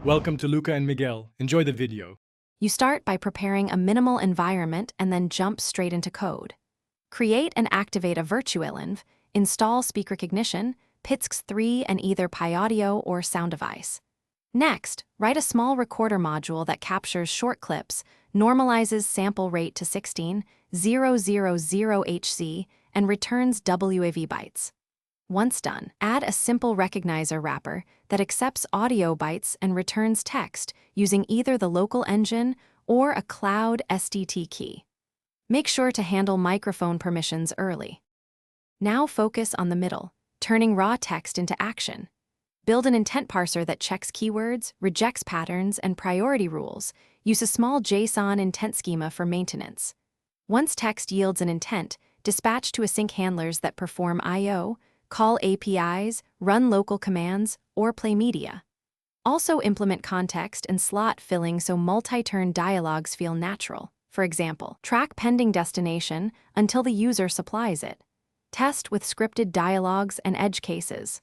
Welcome to Luca and Miguel. Enjoy the video. You start by preparing a minimal environment and then jump straight into code. Create and activate a virtualenv, install SpeechRecognition, PITX3 and either PyAudio or sound device. Next, write a small recorder module that captures short clips, normalizes sample rate to 16,000 Hz, and returns WAV bytes. Once done, add a simple recognizer wrapper that accepts audio bytes and returns text using either the local engine or a cloud SDT key. Make sure to handle microphone permissions early. Now focus on the middle, turning raw text into action. Build an intent parser that checks keywords, rejects patterns, and priority rules. Use a small JSON intent schema for maintenance. Once text yields an intent, dispatch to async handlers that perform I/O, call APIs, run local commands, or play media. Also implement context and slot filling so multi-turn dialogues feel natural. For example, track pending destination until the user supplies it. Test with scripted dialogues and edge cases.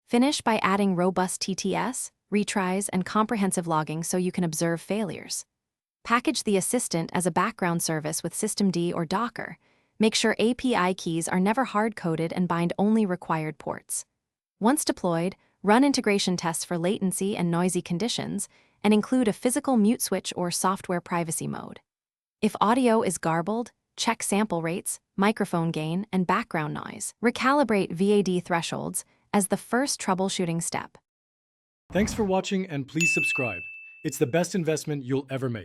Finish by adding robust TTS, retries, and comprehensive logging so you can observe failures. Package the assistant as a background service with systemd or Docker. Make sure API keys are never hard-coded and bind only required ports. Once deployed, run integration tests for latency and noisy conditions, and include a physical mute switch or software privacy mode. If audio is garbled, check sample rates, microphone gain, and background noise. Recalibrate VAD thresholds as the first troubleshooting step. Thanks for watching and please subscribe. It's the best investment you'll ever make.